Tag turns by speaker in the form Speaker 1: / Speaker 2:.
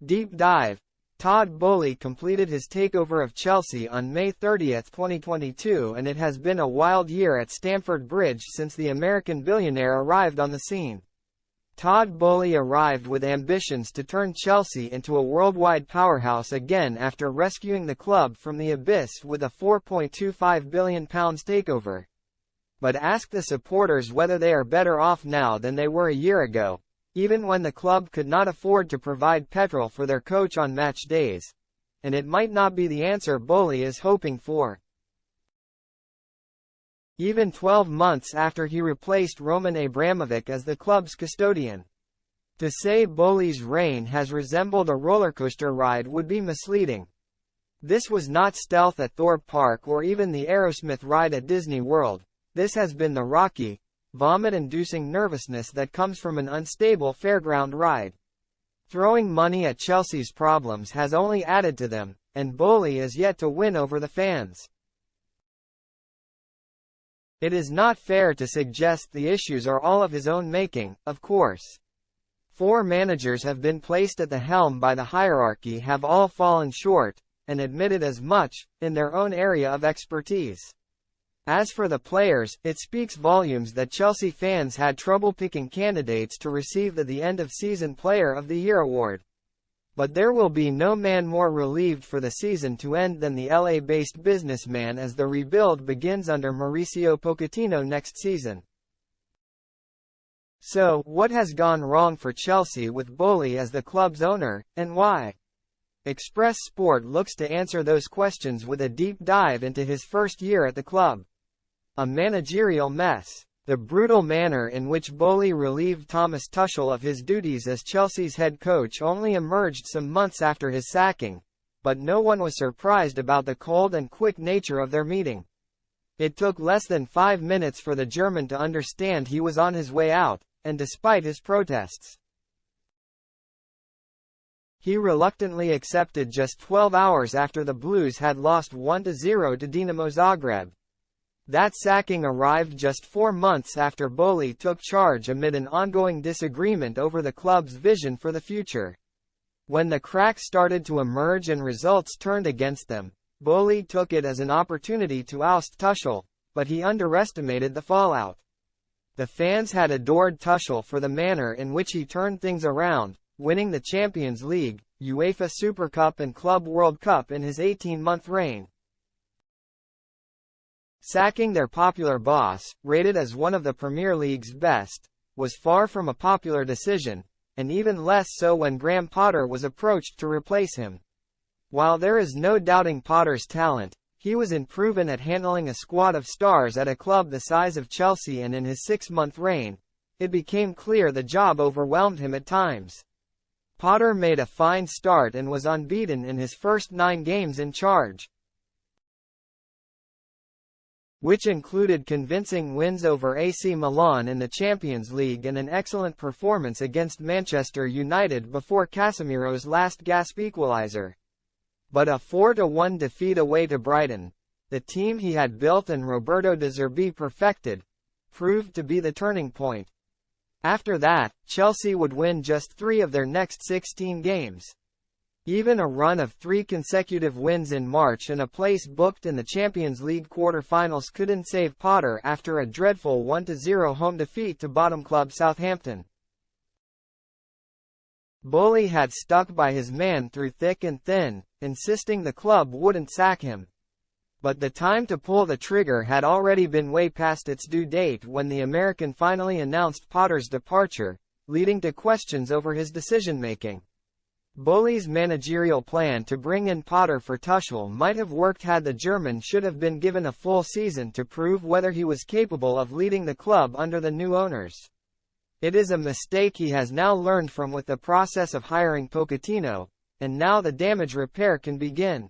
Speaker 1: Deep dive. Todd Boehly completed his takeover of Chelsea on May 30, 2022, and it has been a wild year at Stamford Bridge since the American billionaire arrived on the scene. Todd Boehly arrived with ambitions to turn Chelsea into a worldwide powerhouse again after rescuing the club from the abyss with a £4.25 billion takeover. But ask the supporters whether they are better off now than they were a year ago, even when the club could not afford to provide petrol for their coach on match days. And it might not be the answer Boehly is hoping for. Even 12 months after he replaced Roman Abramovich as the club's custodian. To say Boehly's reign has resembled a rollercoaster ride would be misleading. This was not stealth at Thorpe Park or even the Aerosmith ride at Disney World. This has been the rocky, vomit-inducing nervousness that comes from an unstable fairground ride. Throwing money at Chelsea's problems has only added to them, and Boehly is yet to win over the fans. It is not fair to suggest the issues are all of his own making, of course. 4 managers have been placed at the helm by the hierarchy have all fallen short, and admitted as much, in their own area of expertise. As for the players, it speaks volumes that Chelsea fans had trouble picking candidates to receive the end-of-season Player of the Year award. But there will be no man more relieved for the season to end than the LA-based businessman as the rebuild begins under Mauricio Pochettino next season. So, what has gone wrong for Chelsea with Boehly as the club's owner, and why? Express Sport looks to answer those questions with a deep dive into his first year at the club. A managerial mess. The brutal manner in which Boehly relieved Thomas Tuchel of his duties as Chelsea's head coach only emerged some months after his sacking, but no one was surprised about the cold and quick nature of their meeting. It took less than 5 minutes for the German to understand he was on his way out, and despite his protests, he reluctantly accepted just 12 hours after the Blues had lost 1-0 to Dinamo Zagreb. That sacking arrived just 4 months after Boehly took charge amid an ongoing disagreement over the club's vision for the future. When the cracks started to emerge and results turned against them, Boehly took it as an opportunity to oust Tuchel, but he underestimated the fallout. The fans had adored Tuchel for the manner in which he turned things around, winning the Champions League, UEFA Super Cup and Club World Cup in his 18-month reign. Sacking their popular boss, rated as one of the Premier League's best, was far from a popular decision, and even less so when Graham Potter was approached to replace him. While there is no doubting Potter's talent, he was unproven at handling a squad of stars at a club the size of Chelsea, and in his 6-month reign, it became clear the job overwhelmed him at times. Potter made a fine start and was unbeaten in his first 9 games in charge, which included convincing wins over AC Milan in the Champions League and an excellent performance against Manchester United before Casemiro's last-gasp equaliser. But a 4-1 defeat away to Brighton, the team he had built and Roberto De Zerbi perfected, proved to be the turning point. After that, Chelsea would win just 3 of their next 16 games. Even a run of 3 consecutive wins in March and a place booked in the Champions League quarter-finals couldn't save Potter after a dreadful 1-0 home defeat to bottom club Southampton. Boehly had stuck by his man through thick and thin, insisting the club wouldn't sack him. But the time to pull the trigger had already been way past its due date when the American finally announced Potter's departure, leading to questions over his decision-making. Boehly's managerial plan to bring in Potter for Tuchel might have worked had the German should have been given a full season to prove whether he was capable of leading the club under the new owners. It is a mistake he has now learned from with the process of hiring Pochettino, and now the damage repair can begin.